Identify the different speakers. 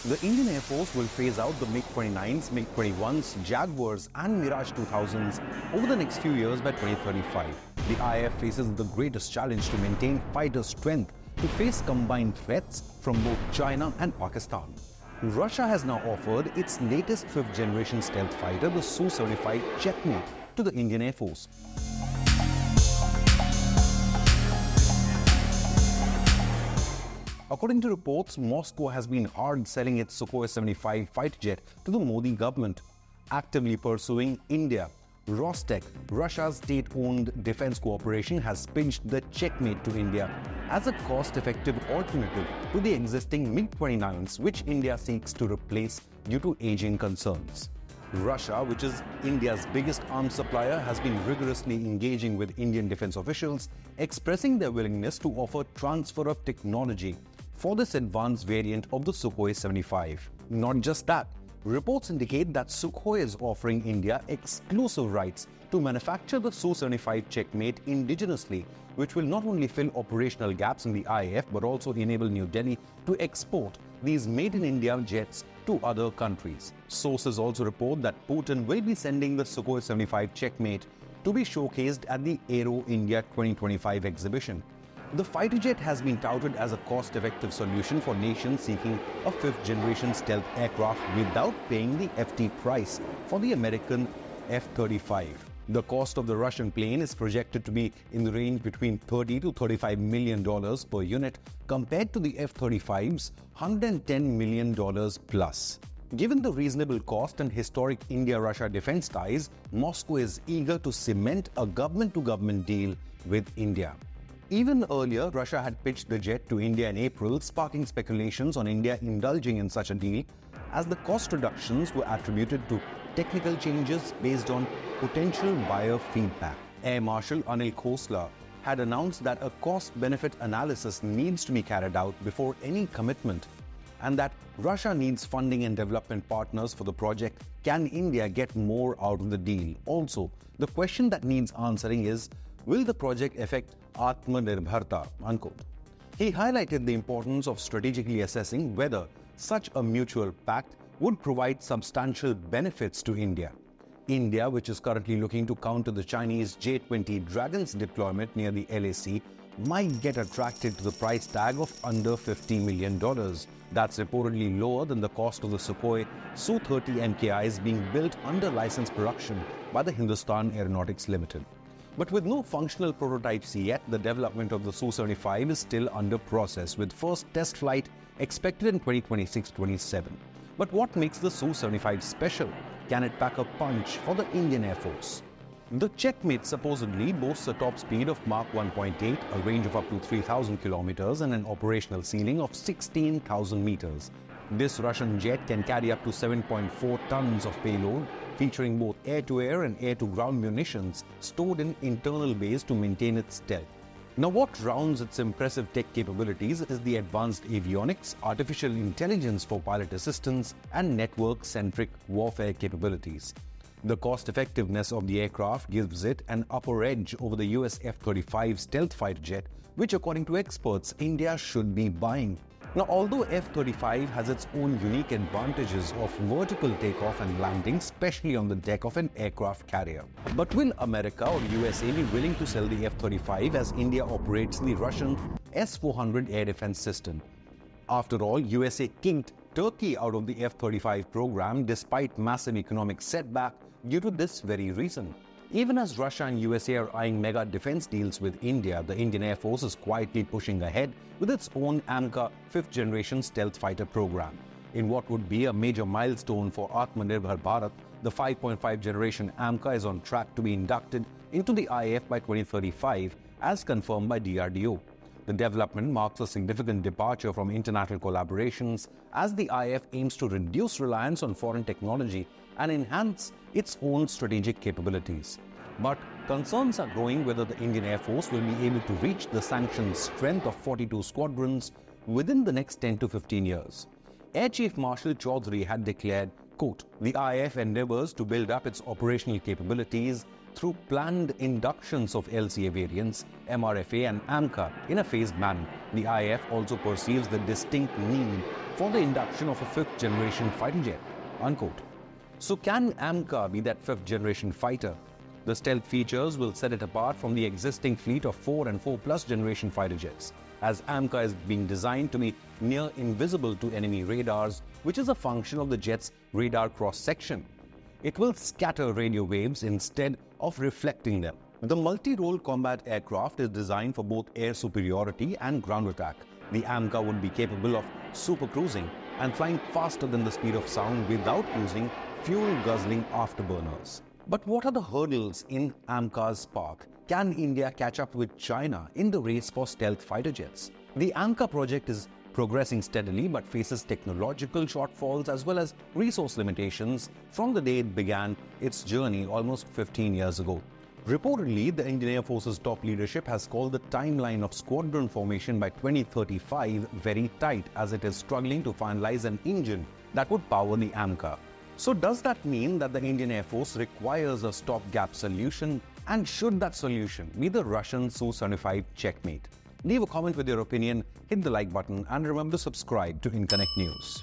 Speaker 1: The Indian Air Force will phase out the MiG-29s, MiG-21s, Jaguars and Mirage 2000s over the next few years by 2035. The IAF faces the greatest challenge to maintain fighter strength to face combined threats from both China and Pakistan. Russia has now offered its latest fifth-generation stealth fighter, the Su-75 Checkmate, to the Indian Air Force. According to reports, Moscow has been hard selling its Sukhoi 75 fighter jet to the Modi government, actively pursuing India. Rostec, Russia's state-owned defense corporation, has pitched the Checkmate to India as a cost-effective alternative to the existing MiG-29s, which India seeks to replace due to aging concerns. Russia, which is India's biggest arms supplier, has been rigorously engaging with Indian defense officials, expressing their willingness to offer transfer of technology for this advanced variant of the Sukhoi 75. Not just that, reports indicate that Sukhoi is offering India exclusive rights to manufacture the Su-75 Checkmate indigenously, which will not only fill operational gaps in the IAF but also enable New Delhi to export these made-in-India jets to other countries. Sources also report that Putin will be sending the Sukhoi 75 Checkmate to be showcased at the Aero India 2025 exhibition. The fighter jet has been touted as a cost-effective solution for nations seeking a fifth-generation stealth aircraft without paying the FT price for the American F-35. The cost of the Russian plane is projected to be in the range between $30 to $35 million per unit, compared to the F-35's $110 million plus. Given the reasonable cost and historic India-Russia defense ties, Moscow is eager to cement a government-to-government deal with India. Even earlier, Russia had pitched the jet to India in April, sparking speculations on India indulging in such a deal, as the cost reductions were attributed to technical changes based on potential buyer feedback. Air Marshal Anil Khosla had announced that a cost-benefit analysis needs to be carried out before any commitment, and that Russia needs funding and development partners for the project. Can India get more out of the deal? Also, the question that needs answering is, will the project affect Atmanirbharta? Unquote. He highlighted the importance of strategically assessing whether such a mutual pact would provide substantial benefits to India. India, which is currently looking to counter the Chinese J-20 Dragons deployment near the LAC, might get attracted to the price tag of under $50 million. That's reportedly lower than the cost of the Sukhoi Su-30 MKIs being built under license production by the Hindustan Aeronautics Limited. But with no functional prototypes yet, the development of the Su-75 is still under process, with first test flight expected in 2026-27. But what makes the Su-75 special? Can it pack a punch for the Indian Air Force? The Checkmate supposedly boasts a top speed of Mach 1.8, a range of up to 3,000 kilometers and an operational ceiling of 16,000 meters. This Russian jet can carry up to 7.4 tons of payload, featuring both air-to-air and air-to-ground munitions stored in internal bays to maintain its stealth. Now, what rounds its impressive tech capabilities is the advanced avionics, artificial intelligence for pilot assistance, and network-centric warfare capabilities. The cost-effectiveness of the aircraft gives it an upper edge over the US F-35 stealth fighter jet, which, according to experts, India should be buying. Now, although F-35 has its own unique advantages of vertical takeoff and landing, especially on the deck of an aircraft carrier. But will America or USA be willing to sell the F-35 as India operates the Russian S-400 air defense system? After all, USA kicked Turkey out of the F-35 program despite massive economic setback due to this very reason. Even as Russia and USA are eyeing mega defense deals with India, the Indian Air Force is quietly pushing ahead with its own AMCA fifth-generation stealth fighter program. In what would be a major milestone for Atmanirbhar Bharat, the 5.5 generation AMCA is on track to be inducted into the IAF by 2035, as confirmed by DRDO. The development marks a significant departure from international collaborations as the IAF aims to reduce reliance on foreign technology and enhance its own strategic capabilities. But concerns are growing whether the Indian Air Force will be able to reach the sanctioned strength of 42 squadrons within the next 10 to 15 years. Air Chief Marshal Chaudhary had declared, quote, "The IAF endeavors to build up its operational capabilities through planned inductions of LCA variants, MRFA and AMCA in a phased manner. The IAF also perceives the distinct need for the induction of a fifth-generation fighter jet, unquote. So can AMCA be that fifth-generation fighter? The stealth features will set it apart from the existing fleet of 4 and 4+ generation fighter jets, as AMCA is being designed to be near invisible to enemy radars, which is a function of the jet's radar cross-section. It will scatter radio waves instead of reflecting them. The multi-role combat aircraft is designed for both air superiority and ground attack. The AMCA would be capable of supercruising and flying faster than the speed of sound without using fuel-guzzling afterburners. But what are the hurdles in AMCA's path? Can India catch up with China in the race for stealth fighter jets? The AMCA project is progressing steadily but faces technological shortfalls as well as resource limitations from the day it began its journey almost 15 years ago. Reportedly, the Indian Air Force's top leadership has called the timeline of squadron formation by 2035 very tight, as it is struggling to finalize an engine that would power the AMCA. So does that mean that the Indian Air Force requires a stopgap solution? And should that solution be the Russian Su75 checkmate? Leave a comment with your opinion, hit the like button, and remember to subscribe to Inconnect News.